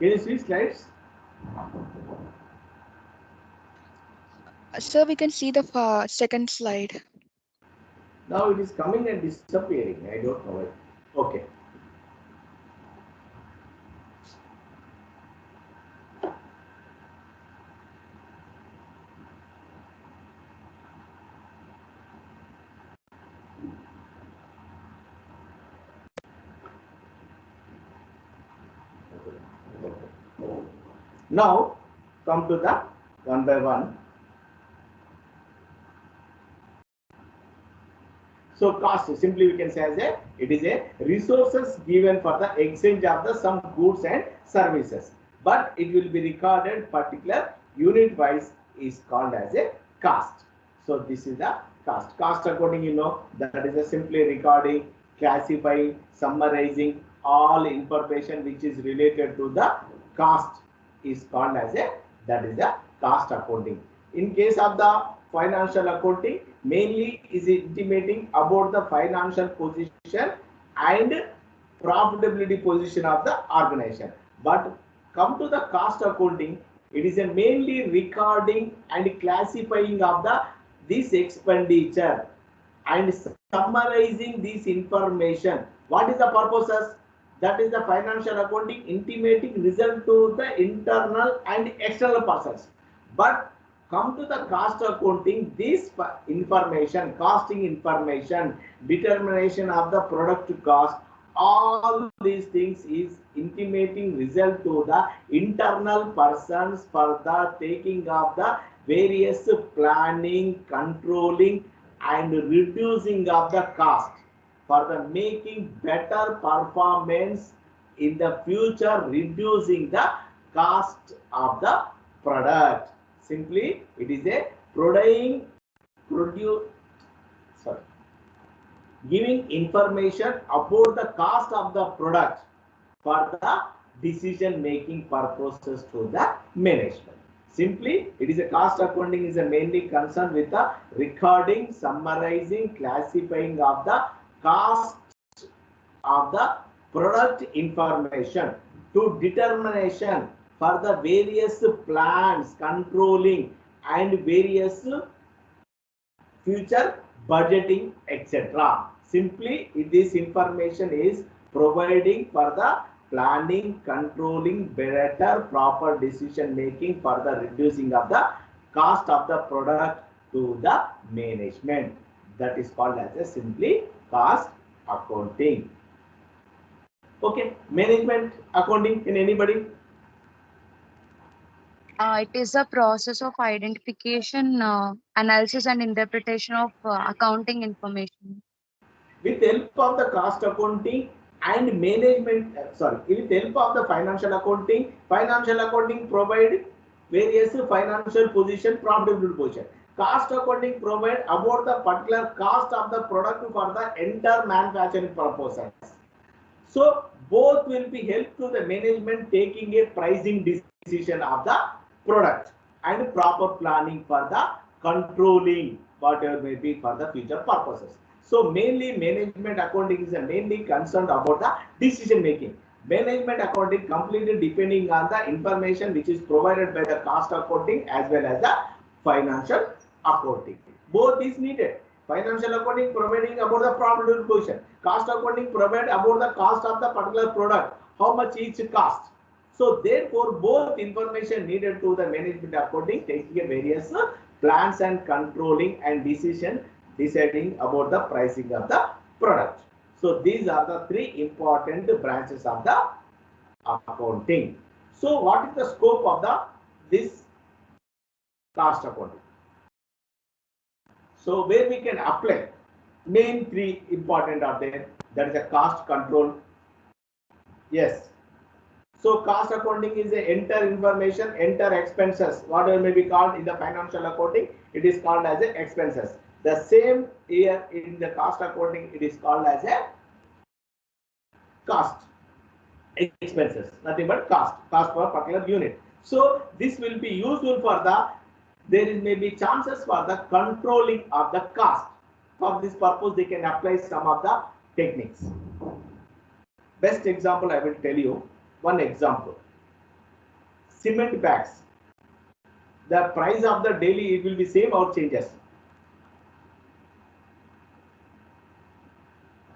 Can you see slides? Sir, we can see the second slide. Now it is coming and disappearing. I don't know it. Okay. Now come to the one by one. So cost simply we can say as it is a resources given for the exchange of the some goods and services, but it will be recorded particular unit wise is called as a cost. So this is the cost. Cost accounting, that is a simply recording, classifying, summarizing all information which is related to the cost is called as a, that is the cost accounting. In case of the financial accounting, mainly is intimating about the financial position and profitability position of the organization. But come to the cost accounting, it is a mainly recording and classifying of the this expenditure and summarizing this information. What is the purposes? That is the financial accounting intimating result to the internal and external persons. But come to the cost accounting, this information, costing information, determination of the product cost, all these things is intimating result to the internal persons for the taking of the various planning, controlling and reducing of the cost for the making better performance in the future, reducing the cost of the product. Simply it is a produce sorry giving information about the cost of the product for the decision making purposes to the management. Simply it is a cost accounting is a mainly concerned with the recording, summarizing, classifying of the cost of the product information to determination for the various plans, controlling and various future budgeting, etc. Simply this information is providing for the planning, controlling, better proper decision making for the reducing of the cost of the product to the management. That is called as a simply cost accounting. Okay, management accounting in anybody? It is a process of identification, analysis, and interpretation of accounting information. With help of the cost accounting and management, with help of the financial accounting provide various financial position, profitable position. Cost accounting provide about the particular cost of the product for the entire manufacturing purposes. So both will be help to the management taking a pricing decision of the product and proper planning for the controlling whatever may be for the future purposes. So mainly management accounting is mainly concerned about the decision making. Management accounting completely depending on the information which is provided by the cost accounting as well as the financial accounting. Both is needed. Financial accounting providing about the profitable position. Cost accounting provide about the cost of the particular product, how much each cost. So therefore, both information needed to the management accounting taking a various plans and controlling and deciding about the pricing of the product. So these are the three important branches of the accounting. So what is the scope of the this cost accounting? So where we can apply main three important are there. That is a cost control. Yes. So cost accounting is a enter information, enter expenses. Whatever may be called in the financial accounting, it is called as a expenses. The same here in the cost accounting, it is called as a cost expenses. Nothing but cost for a particular unit. So this will be useful for the there is maybe chances for the controlling of the cost. For this purpose, they can apply some of the techniques. Best example I will tell you. One example. cement bags, the price of the daily, it will be same or changes?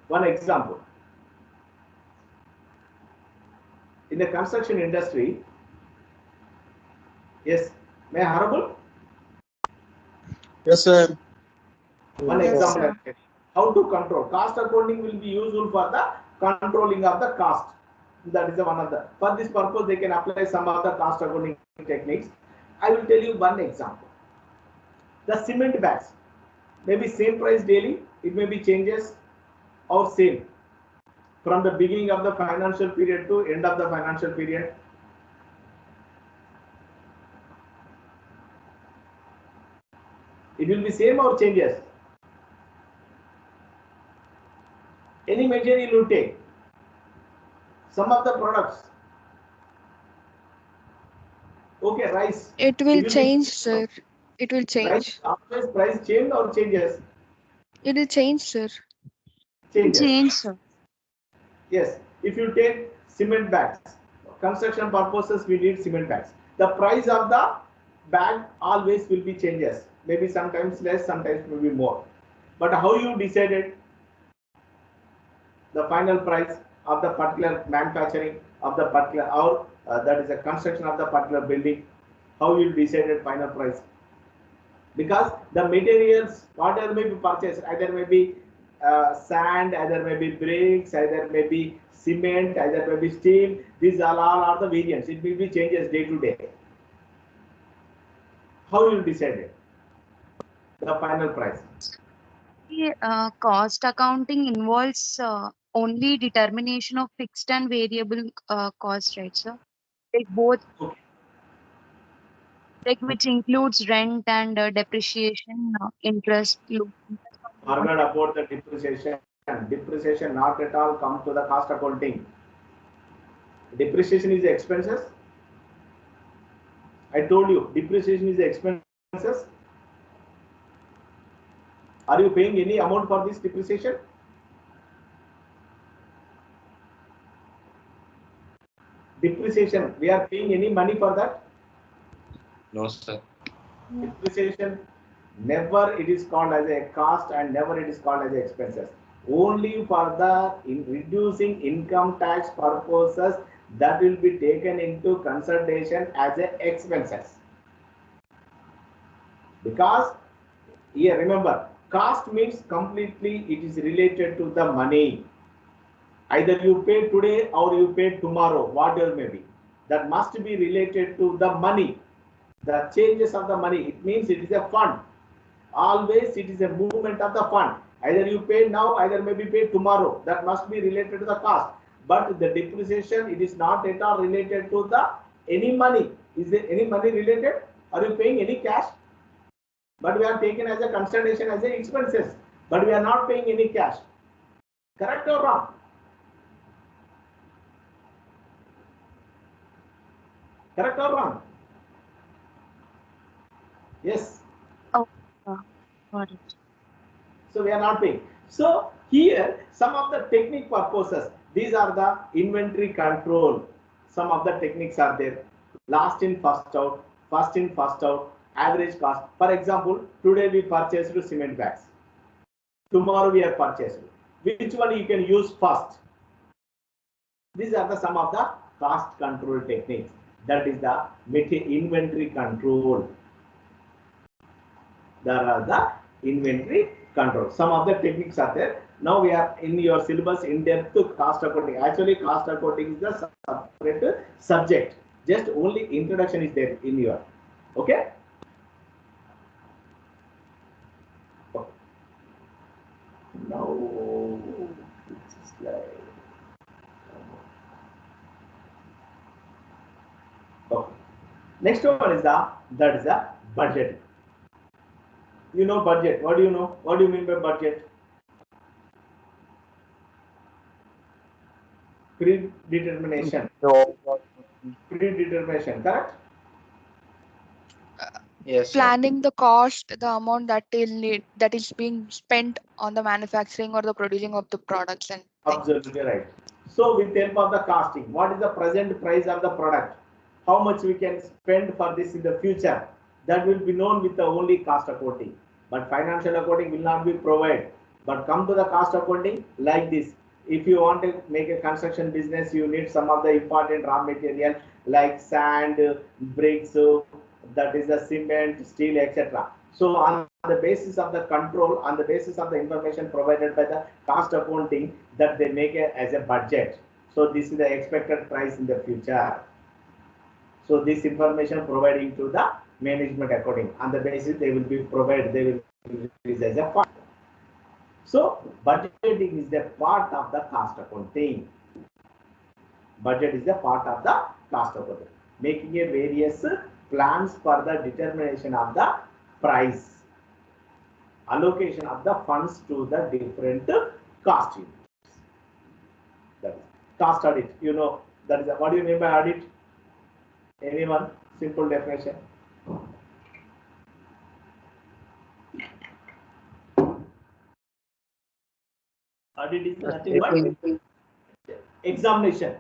One example. In the construction industry, yes, may I horrible? Yes, sir. One Yes, example, sir. how to control. Cost accounting will be useful for the controlling of the cost. That is the one of the, for this purpose they can apply some of the cost accounting techniques. I will tell you one example. The cement bags, maybe same price daily, it may be changes or same from the beginning of the financial period to end of the financial period. It will be same or changes. Any material you take, some of the products, okay, rice. It will be change, sir. It will change. Price, always price change or changes? It will change, sir. Changes. Change, sir. Yes. If you take cement bags, construction purposes we need cement bags. The price of the bag always will be changes. Maybe sometimes less, sometimes maybe more. But how you decided the final price of the particular manufacturing of the particular, or that is a construction of the particular building? How you decided final price? Because the materials, whatever may be purchased, either may be sand, either may be bricks, either may be cement, either may be steel. These all are the variants. It will be changes day to day. How you decided the final price? Cost accounting involves only determination of fixed and variable cost, right, sir? Like both, Okay. like which includes rent and depreciation, interest. Forget about the depreciation. Depreciation not at all come to the cost accounting. Depreciation is the expenses. I told you, depreciation is the expenses. Are you paying any amount for this depreciation? Depreciation, we are paying any money for that? No, sir. Depreciation, never it is called as a cost and never it is called as expenses. Only for the reducing income tax purposes that will be taken into consideration as a expenses. Because here remember, cost means completely it is related to the money. Either you pay today or you pay tomorrow, whatever may be. That must be related to the money. The changes of the money, it means it is a fund. Always it is a movement of the fund. Either you pay now, either maybe pay tomorrow. That must be related to the cost. But the depreciation, it is not at all related to the any money. Is there any money related? Are you paying any cash? But we are taken as a consideration as a expenses. But we are not paying any cash. Correct or wrong? Correct or wrong? Yes. Oh, got it. So we are not paying. So here some of the technique purposes, these are the inventory control. Some of the techniques are there. Last in, first out, first in, first out, average cost. For example, today we purchased cement bags. Tomorrow we have purchased. Which one you can use first? These are the some of the cost control techniques. That is the inventory control. There are the inventory control. Some of the techniques are there. Now we are in your syllabus in depth to cost accounting. Actually, cost accounting is the separate subject. Just only introduction is there in your. Okay. Now, slide. Okay. Next one is the budget. You know budget. What do you know? What do you mean by budget? Predetermination. Predetermination, correct? Yes, sir. Planning the cost, the amount that is being spent on the manufacturing or the producing of the products and things. Absolutely right. So with help of the costing, what is the present price of the product? how much we can spend for this in the future. That will be known with the only cost accounting. But financial accounting will not be provided. But come to the cost accounting like this. If you want to make a construction business, you need some of the important raw material like sand, bricks, that is the cement, steel, etc. So on the basis of the control, on the basis of the information provided by the cost accounting, that they make as a budget. So this is the expected price in the future. So this information providing to the management accounting. On the basis they will be provided, they will release as a fund. So budgeting is the part of the cost accounting. Budget is the part of the cost accounting. Making a various plans for the determination of the price, allocation of the funds to the different cost units. That is cost audit. You know, that is what do you mean by audit? Anyone? Simple definition. Audit is nothing but examination,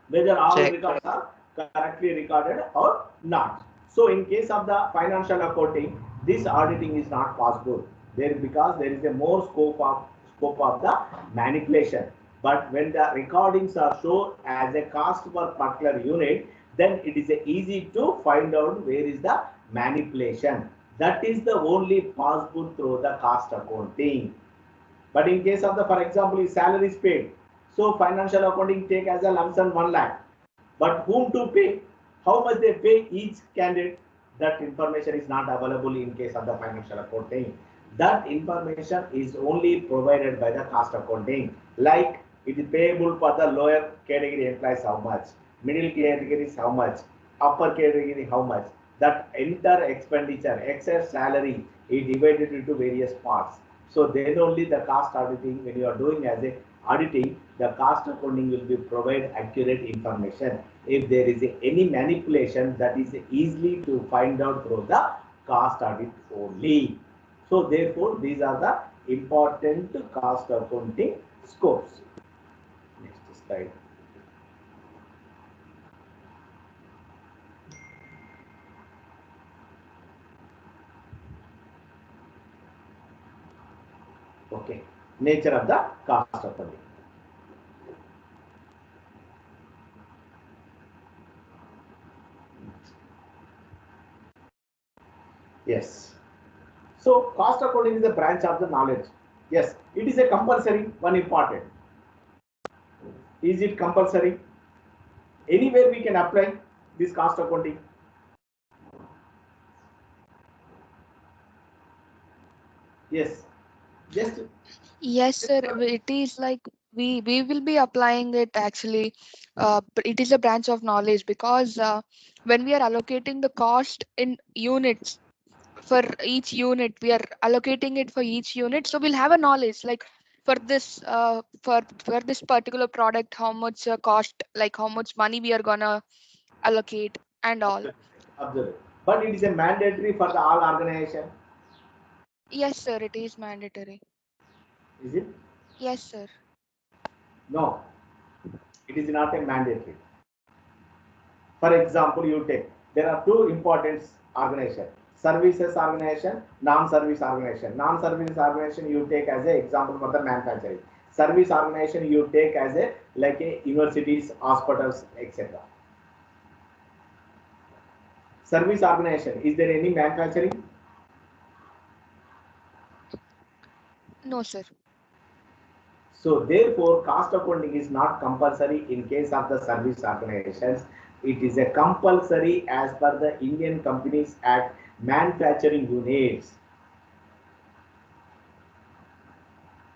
whether all Check. records are correctly recorded or not. So in case of the financial accounting, this auditing is not possible there because there is a more scope of the manipulation. But when the recordings are shown as a cost per particular unit, then it is easy to find out where is the manipulation. That is the only possible through the cost accounting. But in case of the, for example, is salary is paid. So financial accounting take as a lump sum 1 lakh. But whom to pay? How much they pay each candidate? That information is not available in case of the financial accounting. That information is only provided by the cost accounting. Like it is payable for the lower category employees how much, middle categories how much, upper category how much. That entire expenditure, excess salary is divided into various parts. So then only the cost auditing, when you are doing as a auditing, the cost accounting will be provide accurate information. If there is any manipulation, that is easily to find out through the cost audit only. So therefore, these are the important cost accounting scopes. Next slide. Okay, nature of the cost accounting. Yes. So cost accounting is a branch of the knowledge. Yes, it is a compulsory, one important. Is it compulsory? Anywhere we can apply this cost accounting. Yes. Just Yes, sir. It is like we will be applying it actually. It is a branch of knowledge because when we are allocating the cost in units for each unit, we are allocating it for each unit. So we'll have a knowledge like for this particular product, how much cost, like how much money we are gonna allocate and all. observe. But it is a mandatory for the all organization. Yes, sir. It is mandatory. Is it? Yes, sir. No. It is not a mandatory. For example, you take, there are two important organizations, services organization, non-service organization. Non-service organization you take as an example for the manufacturing. Service organization you take as a like a universities, hospitals, etc. Service organization, is there any manufacturing? No, sir. So therefore, cost accounting is not compulsory in case of the service organizations. It is a compulsory as per the Indian Companies Act manufacturing units.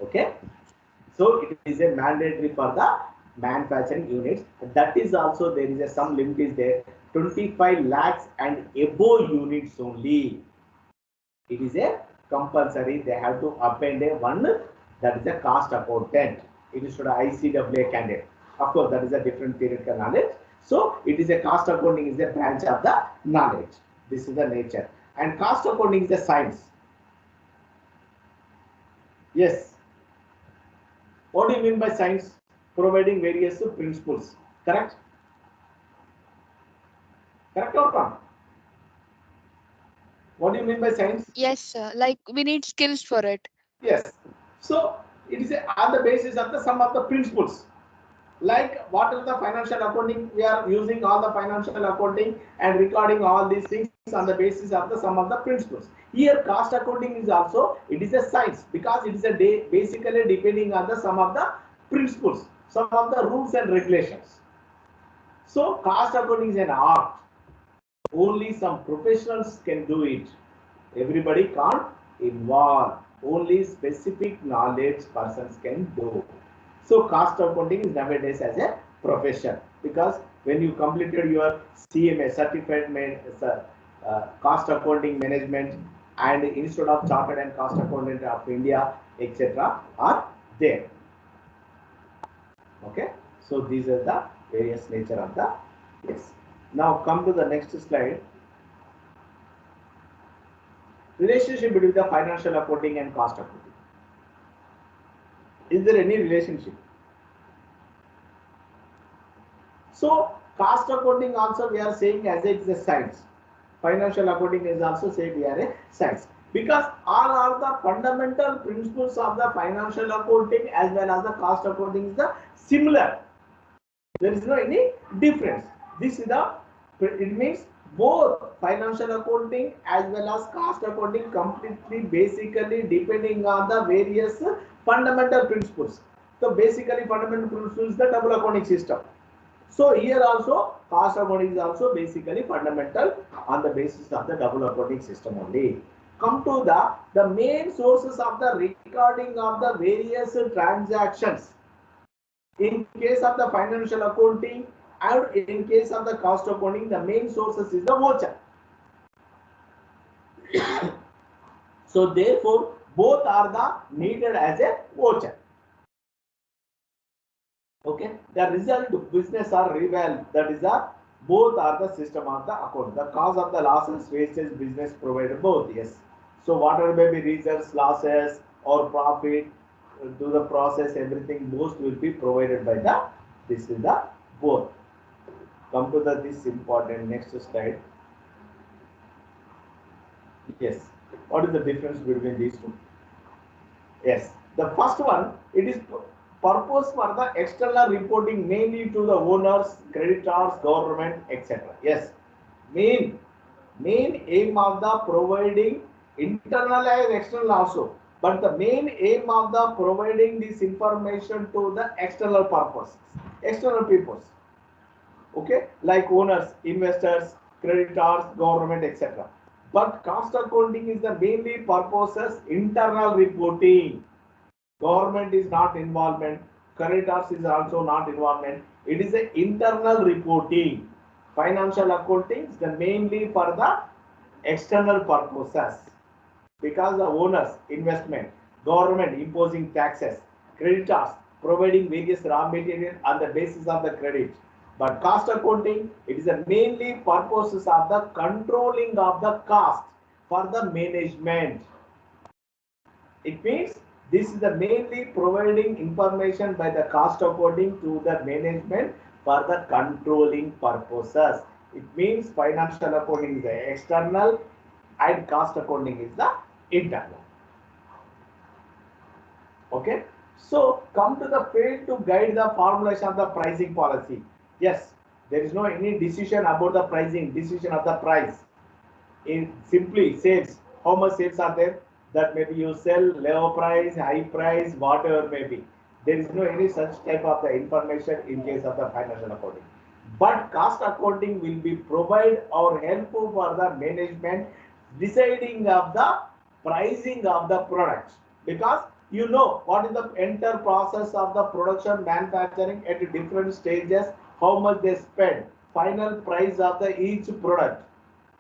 Okay. So it is a mandatory for the manufacturing units. That is also there is a some limit is there. 25 lakhs and above units only. It is a compulsory. They have to append a one, that is a cost accountant. It is to the ICAA candidate. Of course, that is a different theoretical knowledge. So it is a cost accounting is a branch of the knowledge. This is the nature. And cost accounting is a science. Yes. What do you mean by science? Providing various principles. Correct? Correct or not? What do you mean by science? Yes, sir. Like we need skills for it. Yes. So it is on the basis of the some of the principles. Like what are the financial accounting? We are using all the financial accounting and recording all these things on the basis of the some of the principles. Here, cost accounting is also it is a science because it is a day basically depending on the some of the principles, some of the rules and regulations. So cost accounting is an art. Only some professionals can do it. Everybody can't involve. Only specific knowledge persons can do. So cost accounting is nowadays as a profession because when you completed your CMA certified cost accounting management and Institute of Chartered and Cost Accountant of India etc. are there. Okay, so these are the various nature of the yes. Now come to the next slide. Relationship between the financial accounting and cost accounting. Is there any relationship? So cost accounting also we are saying as it is a science. Financial accounting is also said we are a science because all are the fundamental principles of the financial accounting as well as the cost accounting is the similar. There is no any difference. This is the it means both financial accounting as well as cost accounting completely basically depending on the various fundamental principles. So basically fundamental principles is the double accounting system. So here also cost accounting is also basically fundamental on the basis of the double accounting system only. Come to the main sources of the recording of the various transactions. In case of the financial accounting and in case of the cost accounting, the main sources is the voucher. So therefore, both are the needed as a voucher. Okay, the result business are reval. That is the both are the system of the account. The cause of the losses, wastage, business provided both. Yes. So whatever may be results, losses or profit, do the process, everything most will be provided by the this is the both. Come to the this important next slide. Yes. What is the difference between these two? Yes. The first one, it is purpose for the external reporting mainly to the owners, creditors, government, etc. Yes. Main aim of the providing internal and external also. But the main aim of the providing this information to the external purpose, external peoples. Okay, like owners, investors, creditors, government, etc. But cost accounting is the mainly purposes internal reporting. Government is not involvement, creditors is also not involvement. It is the internal reporting. Financial accounting is the mainly for the external purposes because the owners, investment, government imposing taxes, creditors providing various raw material on the basis of the credit. But cost accounting, it is a mainly purposes of the controlling of the cost for the management. It means this is the mainly providing information by the cost accounting to the management for the controlling purposes. It means financial accounting is the external and cost accounting is the internal. Okay. So come to the field to guide the formulation of the pricing policy. Yes, there is no any decision about the pricing, decision of the price. In simply sales, how much sales are there? That maybe you sell low price, high price, whatever may be. There is no any such type of the information in case of the financial accounting. But cost accounting will be provide or helpful for the management deciding of the pricing of the products because you know what is the entire process of the production manufacturing at different stages, how much they spend, final price of the each product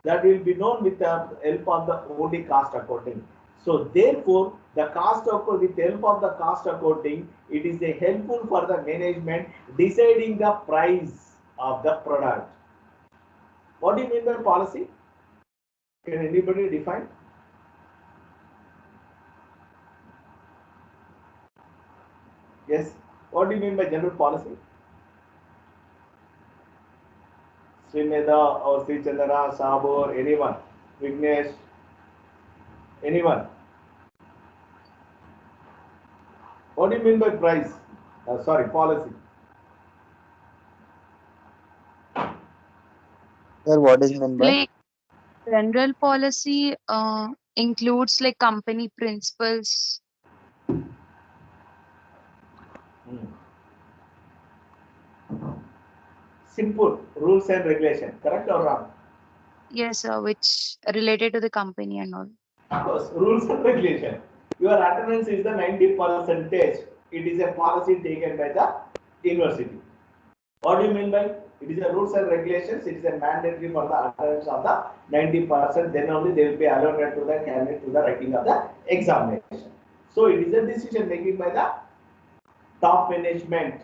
that will be known with the help of the only cost accounting. So therefore, the cost accounting with the help of the cost accounting, it is a helpful for the management deciding the price of the product. What do you mean by policy? Can anybody define? Yes. What do you mean by general policy? Srimeda or Sri Chandana, Sabu or anyone? Vignesh? Anyone? What do you mean by price? Sorry, policy. Sir, what is meant by? Like general policy includes like company principles. Simple rules and regulation. Correct or wrong? Yes, which related to the company and all. Of course, rules and regulation. Your attendance is the 90%. It is a policy taken by the university. What do you mean by? It is a rules and regulations. It is a mandatory for the attendance of the 90%. Then only they will be allocated to the candidate to the writing of the examination. So it is a decision making by the top management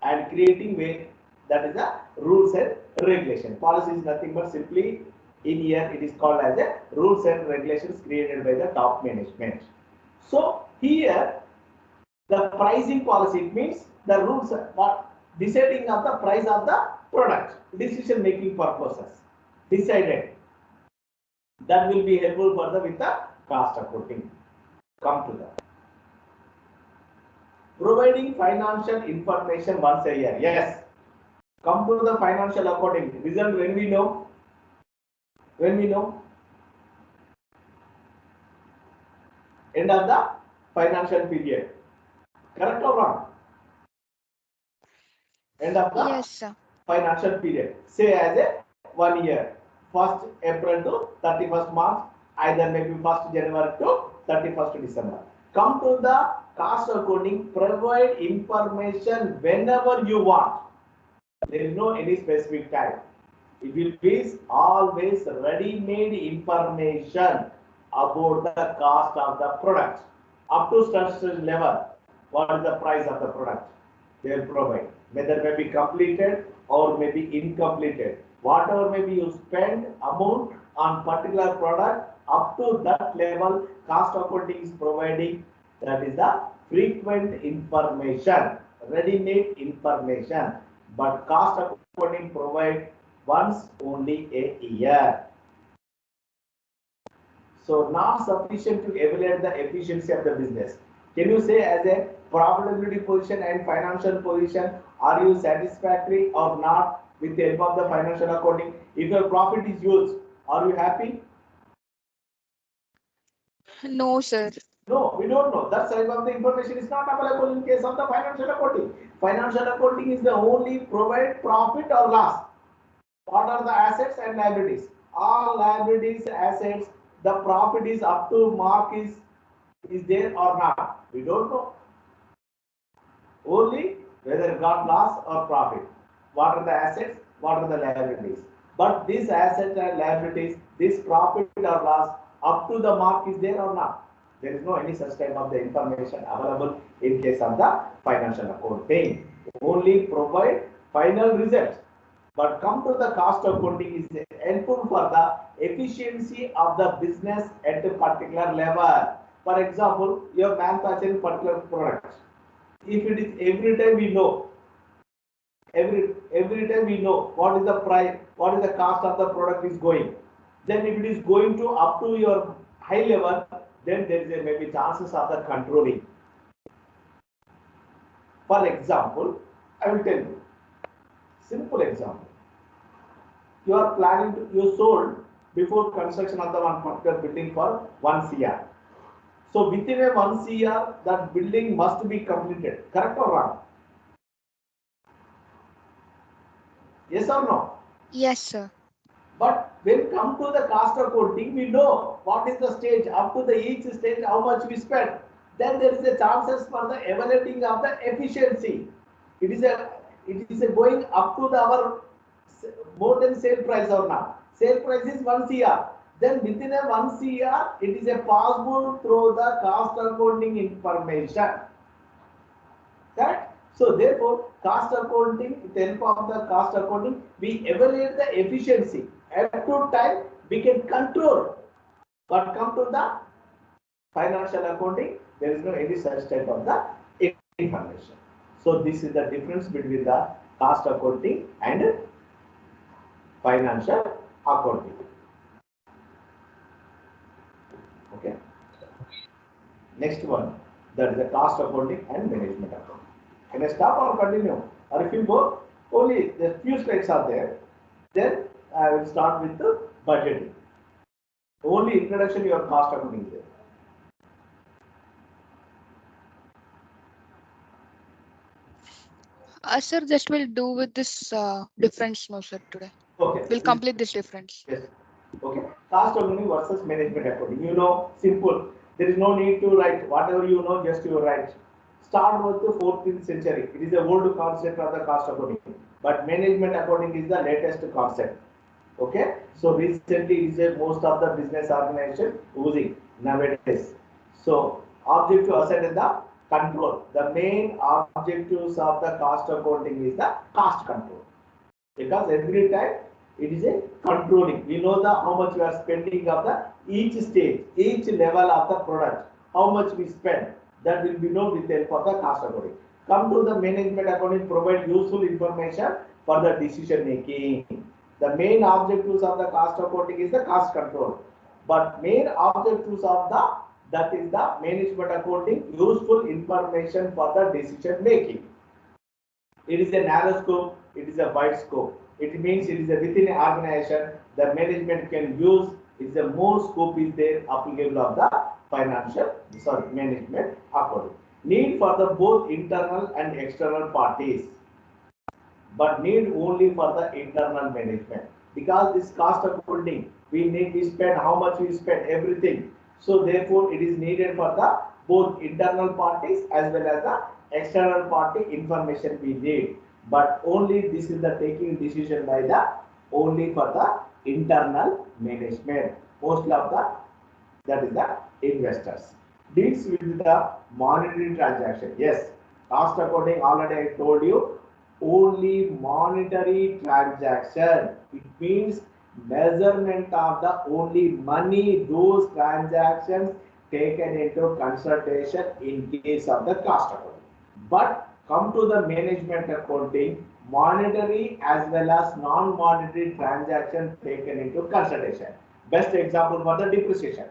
and creating way, that is the rules and regulation. Policy is nothing but simply in here it is called as a rules and regulations created by the top management. So here the pricing policy, it means the rules what deciding of the price of the product, decision making purposes decided, that will be helpful further with the cost accounting. Come to that. Providing financial information once a year. Yes. Come to the financial accounting. Result when we know? When we know? End of the financial period. Correct or wrong? End of the Yes, sir. financial period. Say as a 1 year. 1st April to 31st March. Either maybe 1st January to 31st December. Come to the cost accounting. Provide information whenever you want. There is no any specific time. It will be always ready-made information about the cost of the product up to certain level. What is the price of the product? They will provide. Whether may be completed or may be incompleted. Whatever may be you spend amount on particular product up to that level, cost accounting is providing. That is the frequent information, ready-made information. But cost accounting provide once only a year. So not sufficient to evaluate the efficiency of the business. Can you say as a profitability position and financial position, are you satisfactory or not with the help of the financial accounting? If your profit is huge, are you happy? No, sir. No, we don't know. That side of the information is not available in case of the financial accounting. Financial accounting is the only provide profit or loss. What are the assets and liabilities? All liabilities, assets, the profit is up to mark is there or not? We don't know. Only whether got loss or profit. What are the assets? What are the liabilities? But these assets and liabilities, this profit or loss, up to the mark is there or not? There is no any such type of the information available in case of the financial accounting. Only provide final results. But come to the cost accounting is helpful for the efficiency of the business at a particular level. For example, you are manufacturing particular products. If it is every time we know, every time we know what is the price, what is the cost of the product is going. Then if it is going to up to your high level, then there is a maybe chances of the controlling. For example, I will tell you. Simple example. You are planning to, you sold before construction of the one particular building for 1 CR. So within a 1 CR, that building must be completed. Correct or wrong? Yes or no? Yes, sir. But when come to the cost accounting, we know what is the stage, up to the each stage, how much we spend. Then there is a chances for the evaluating of the efficiency. It is a going up to the our more than sale price or not. Sale price is 1 CR. Then within a 1 CR, it is a possible through the cost accounting information. Correct? So therefore, cost accounting, with the help of the cost accounting, we evaluate the efficiency. At to time, we can control. But come to the financial accounting, there is no any such type of the information. So this is the difference between the cost accounting and financial accounting. Okay. Next one, that is the cost accounting and management accounting. Can I stop or continue? Or if you go, only the few slides are there, then I will start with the budgeting. Only introduction, your cost accounting is there. Sir, just we'll do with this difference, no, sir, today. Okay. We'll complete this difference. Yes. Okay. Cost accounting versus management accounting. You know, simple. There is no need to write. Whatever you know, just you write. Start with the 14th century. It is a old concept of the cost accounting. But management accounting is the latest concept. Okay. So recently is most of the business organization using nowadays. So object to asset is the control. The main objectives of the cost accounting is the cost control. Because every time it is a controlling. We know the how much we are spending of the each stage, each level of the product, how much we spend. That will be known with the help of the cost accounting. Come to the management accounting, provide useful information for the decision making. The main objectives of the cost accounting is the cost control. But main objectives of that is the management accounting, useful information for the decision making. It is a narrow scope, it is a wide scope. It means it is a within an organization, the management can use, is a more scope is there applicable of the management accounting. Need for the both internal and external parties, but need only for the internal management. Because this cost accounting, we spend how much we spend, everything. So therefore, it is needed for the both internal parties as well as the external party information we need. But only this is the taking decision by the only for the internal management. Most of that is the investors. Deals with the monetary transaction. Yes, cost accounting already I told you, only monetary transaction. It means measurement of the only money, those transactions taken into consideration in case of the cost accounting. But come to the management accounting, monetary as well as non-monetary transaction taken into consideration. Best example for the depreciation.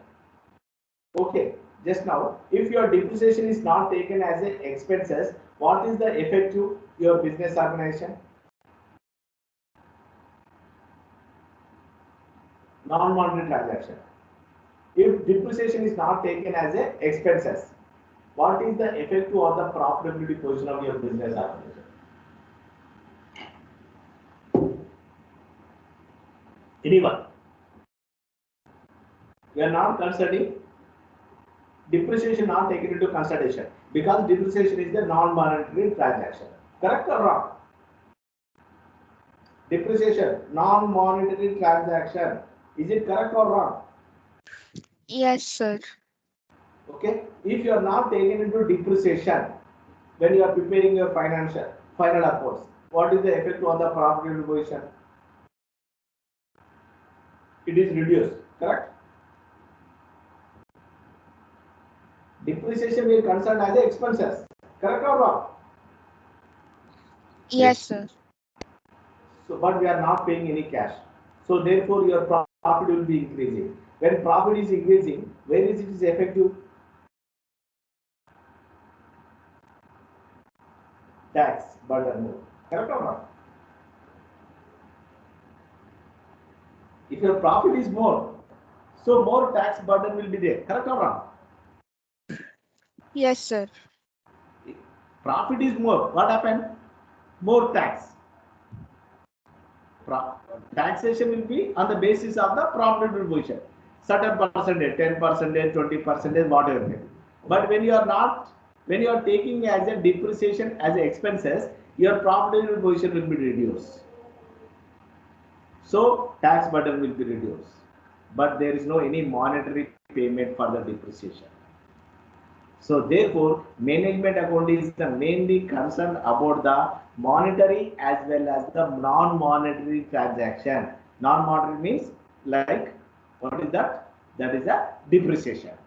Okay, just now, if your depreciation is not taken as a expenses, what is the effect to your business organization? Non-monetary transaction. If depreciation is not taken as a expenses, what is the effect on the profitability position of your business organization? Anyone? We are not considering depreciation not taken into consideration because depreciation is the non-monetary transaction. Correct or wrong? Depreciation, non-monetary transaction. Is it correct or wrong? Yes, sir. Okay. If you are not taken into depreciation when you are preparing your final accounts, what is the effect on the profitability position? It is reduced. Correct. Depreciation will concern as expenses. Correct or wrong? Yes, sir. So, but we are not paying any cash. So therefore, your profit will be increasing. When profit is increasing, where is it is effective? Tax burden more. Correct or not? If your profit is more, so more tax burden will be there. Correct or wrong? Yes, sir. Profit is more. What happened? More tax. Taxation will be on the basis of the profitable position. Certain percentage, 10%, 20%, whatever. But when you are taking as a depreciation as expenses, your profitable position will be reduced. So tax burden will be reduced. But there is no any monetary payment for the depreciation. So therefore, management accounting is mainly concerned about the monetary as well as the non-monetary transaction. Non-monetary means like, what is that? That is a depreciation.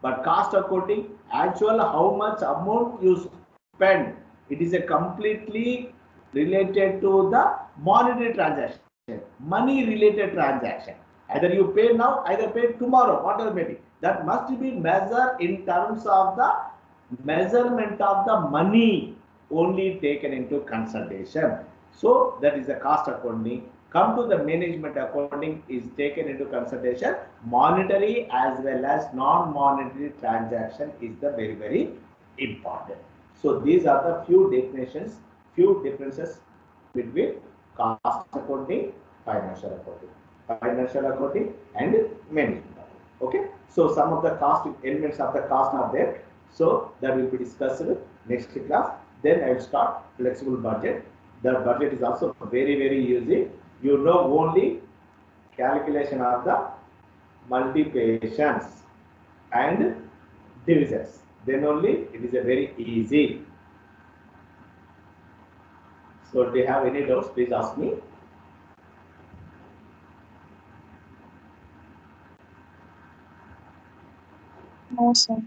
But cost accounting, actual how much amount you spend, it is a completely related to the monetary transaction. money related transaction. Either you pay now, either pay tomorrow, whatever may be. That must be measured in terms of the measurement of the money only taken into consideration. So that is the cost accounting. Come to the management accounting is taken into consideration. Monetary as well as non-monetary transaction is the very important. So these are the few definitions, few differences between cost accounting, financial accounting and management accounting. Okay. So some of the cost elements of the cost are there. So that will be discussed next class. Then I will start flexible budget. The budget is also very easy. You know only calculation of the multiplications and divisions. Then only it is a very easy. So do you have any doubts? Please ask me. No, sir.